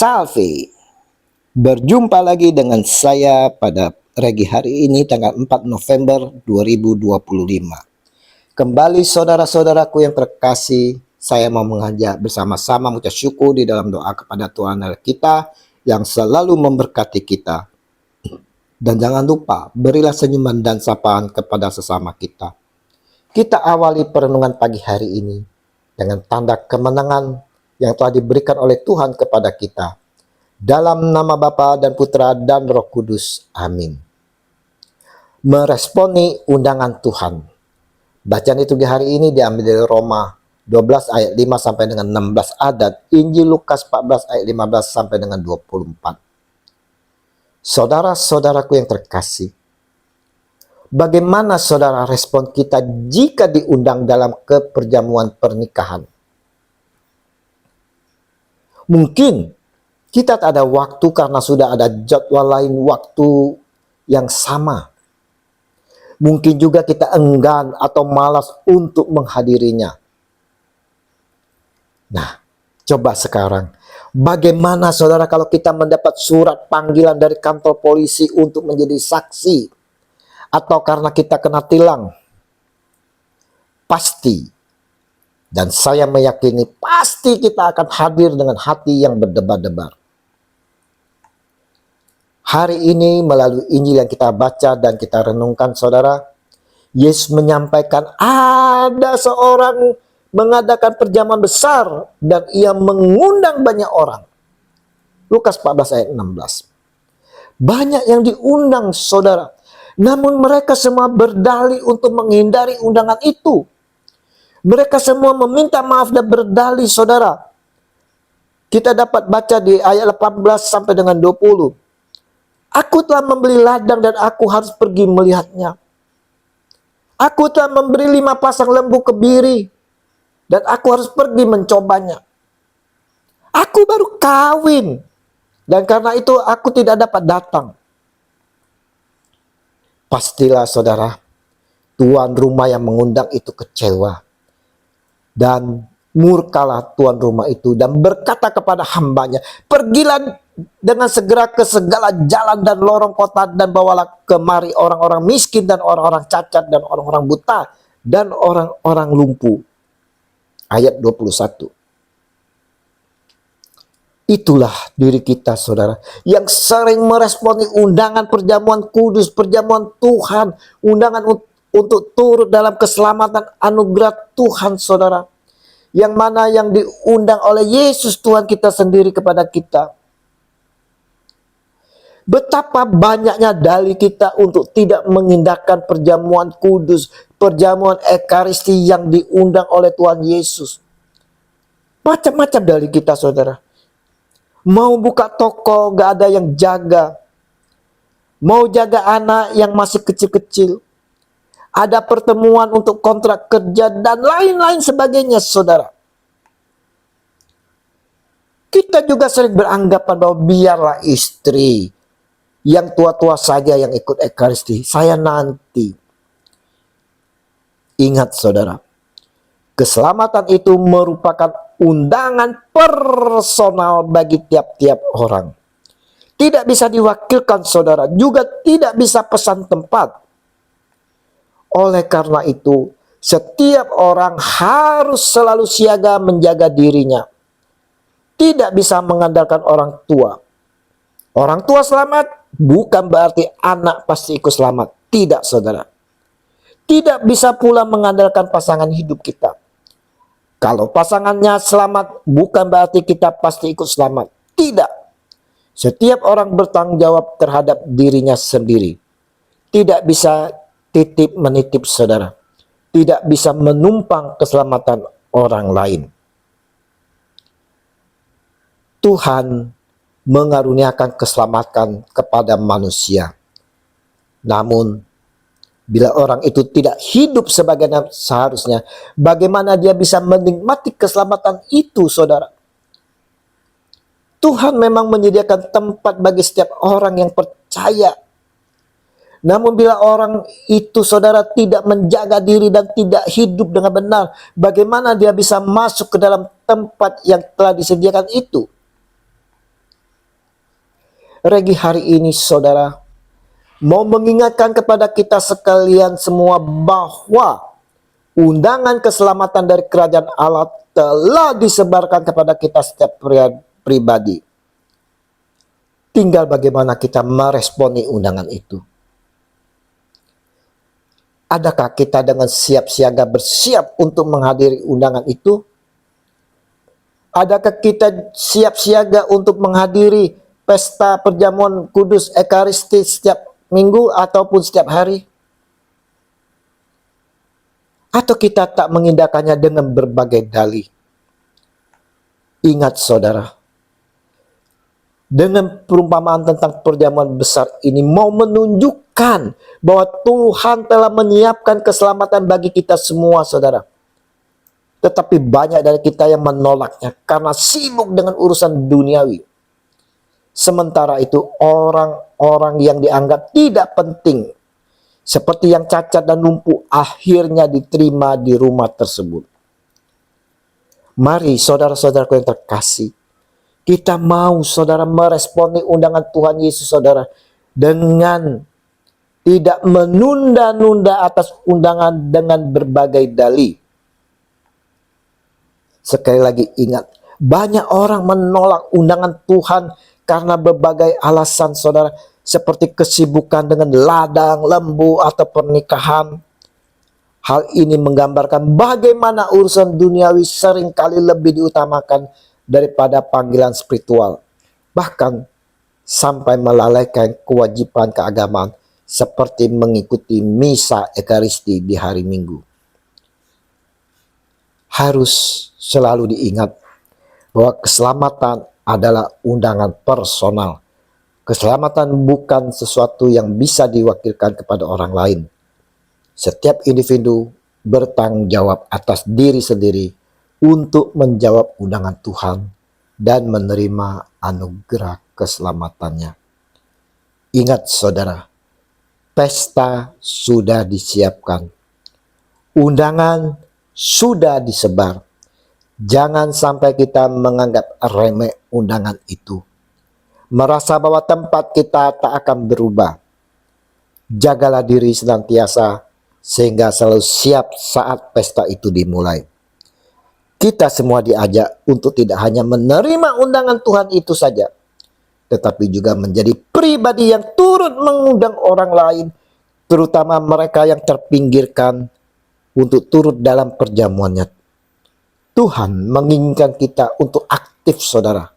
Salve, berjumpa lagi dengan saya pada pagi hari ini tanggal 4 November 2025. Kembali saudara-saudaraku yang terkasih, saya mau mengajak bersama-sama mengucap syukur di dalam doa kepada Tuhan Allah kita yang selalu memberkati kita. Dan jangan lupa, berilah senyuman dan sapaan kepada sesama kita. Kita awali perenungan pagi hari ini dengan tanda kemenangan yang telah diberikan oleh Tuhan kepada kita. Dalam nama Bapa dan Putra dan Roh Kudus. Amin. Meresponi undangan Tuhan. Bacaan itu di hari ini diambil dari Roma 12 ayat 5 sampai dengan 16 adat, Injil Lukas 14 ayat 15 sampai dengan 24. Saudara-saudaraku yang terkasih, bagaimana saudara respon kita jika diundang dalam keperjamuan pernikahan? Mungkin kita tak ada waktu karena sudah ada jadwal lain waktu yang sama. Mungkin juga kita enggan atau malas untuk menghadirinya. Nah, coba sekarang, bagaimana saudara kalau kita mendapat surat panggilan dari kantor polisi untuk menjadi saksi? Atau karena kita kena tilang? Pasti. Dan saya meyakini pasti kita akan hadir dengan hati yang berdebar-debar. Hari ini melalui Injil yang kita baca dan kita renungkan saudara, Yesus menyampaikan ada seorang mengadakan perjamuan besar dan ia mengundang banyak orang. Lukas 14 ayat 16. Banyak yang diundang saudara, namun mereka semua berdalih untuk menghindari undangan itu. Mereka semua meminta maaf dan berdalih saudara. Kita dapat baca di ayat 18 sampai dengan 20. Aku telah membeli ladang dan aku harus pergi melihatnya. Aku telah memberi 5 pasang lembu kebiri dan aku harus pergi mencobanya. Aku baru kawin dan karena itu aku tidak dapat datang. Pastilah saudara, tuan rumah yang mengundang itu kecewa. Dan murkalah tuan rumah itu dan berkata kepada hambanya, pergilah dengan segera ke segala jalan dan lorong kota dan bawalah kemari orang-orang miskin dan orang-orang cacat dan orang-orang buta dan orang-orang lumpuh. Ayat 21. Itulah diri kita saudara yang sering meresponi undangan perjamuan kudus, perjamuan Tuhan, undangan untuk turut dalam keselamatan anugerah Tuhan saudara. Yang mana yang diundang oleh Yesus Tuhan kita sendiri kepada kita. Betapa banyaknya dalih kita untuk tidak mengindahkan perjamuan kudus, perjamuan ekaristi yang diundang oleh Tuhan Yesus. Macam-macam dalih kita saudara. Mau buka toko gak ada yang jaga. Mau jaga anak yang masih kecil-kecil. Ada pertemuan untuk kontrak kerja dan lain-lain sebagainya saudara. Kita juga sering beranggapan bahwa biarlah istri yang tua-tua saja yang ikut ekaristi, saya nanti. Ingat saudara, keselamatan itu merupakan undangan personal bagi tiap-tiap orang. Tidak bisa diwakilkan saudara, juga tidak bisa pesan tempat. Oleh karena itu, setiap orang harus selalu siaga menjaga dirinya. Tidak bisa mengandalkan orang tua. Orang tua selamat bukan berarti anak pasti ikut selamat. Tidak saudara. Tidak bisa pula mengandalkan pasangan hidup kita. Kalau pasangannya selamat bukan berarti kita pasti ikut selamat. Tidak. Setiap orang bertanggung jawab terhadap dirinya sendiri. Tidak bisa titip menitip saudara. Tidak bisa menumpang keselamatan orang lain. Tuhan mengaruniakan keselamatan kepada manusia. Namun, bila orang itu tidak hidup sebagaimana seharusnya, bagaimana dia bisa menikmati keselamatan itu, saudara? Tuhan memang menyediakan tempat bagi setiap orang yang percaya. Namun bila orang itu saudara tidak menjaga diri dan tidak hidup dengan benar, bagaimana dia bisa masuk ke dalam tempat yang telah disediakan itu? Regi hari ini saudara mau mengingatkan kepada kita sekalian semua bahwa undangan keselamatan dari kerajaan Allah telah disebarkan kepada kita setiap pribadi. Tinggal bagaimana kita meresponi undangan itu. Adakah kita dengan siap siaga bersiap untuk menghadiri undangan itu? Adakah kita siap siaga untuk menghadiri pesta perjamuan kudus Ekaristi setiap minggu ataupun setiap hari? Atau kita tak mengindahkannya dengan berbagai dalih? Ingat saudara, dengan perumpamaan tentang perjamuan besar ini mau menunjukkan bahwa Tuhan telah menyiapkan keselamatan bagi kita semua saudara. Tetapi banyak dari kita yang menolaknya karena sibuk dengan urusan duniawi. Sementara itu orang-orang yang dianggap tidak penting, seperti yang cacat dan lumpuh, akhirnya diterima di rumah tersebut. Mari saudara-saudaraku yang terkasih, kita mau saudara meresponi undangan Tuhan Yesus saudara dengan tidak menunda-nunda atas undangan dengan berbagai dalih. Sekali lagi ingat, banyak orang menolak undangan Tuhan karena berbagai alasan saudara, seperti kesibukan dengan ladang, lembu, atau pernikahan. Hal ini menggambarkan bagaimana urusan duniawi seringkali lebih diutamakan daripada panggilan spiritual. Bahkan sampai melalaikan kewajiban keagamaan seperti mengikuti misa Ekaristi di hari Minggu. Harus selalu diingat bahwa keselamatan adalah undangan personal. Keselamatan bukan sesuatu yang bisa diwakilkan kepada orang lain. Setiap individu bertanggung jawab atas diri sendiri untuk menjawab undangan Tuhan dan menerima anugerah keselamatannya. Ingat saudara, pesta sudah disiapkan. Undangan sudah disebar. Jangan sampai kita menganggap remeh undangan itu. Merasa bahwa tempat kita tak akan berubah. Jagalah diri senantiasa sehingga selalu siap saat pesta itu dimulai. Kita semua diajak untuk tidak hanya menerima undangan Tuhan itu saja, tetapi juga menjadi pribadi yang turut mengundang orang lain, terutama mereka yang terpinggirkan, untuk turut dalam perjamuannya. Tuhan menginginkan kita untuk aktif saudara,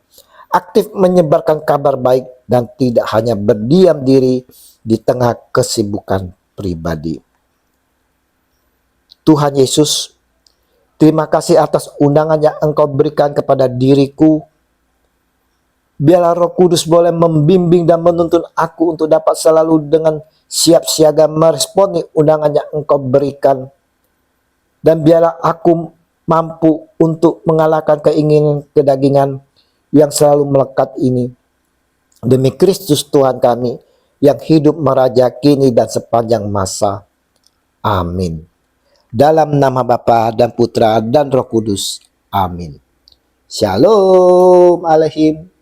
aktif menyebarkan kabar baik dan tidak hanya berdiam diri di tengah kesibukan pribadi. Tuhan Yesus, terima kasih atas undangan yang Engkau berikan kepada diriku. Biarlah Roh Kudus boleh membimbing dan menuntun aku untuk dapat selalu dengan siap siaga meresponi undangan yang Engkau berikan. Dan biarlah aku mampu untuk mengalahkan keinginan kedagingan yang selalu melekat ini. Demi Kristus Tuhan kami yang hidup meraja kini dan sepanjang masa. Amin. Dalam nama Bapa dan Putra dan Roh Kudus. Amin. Shalom Aleihim.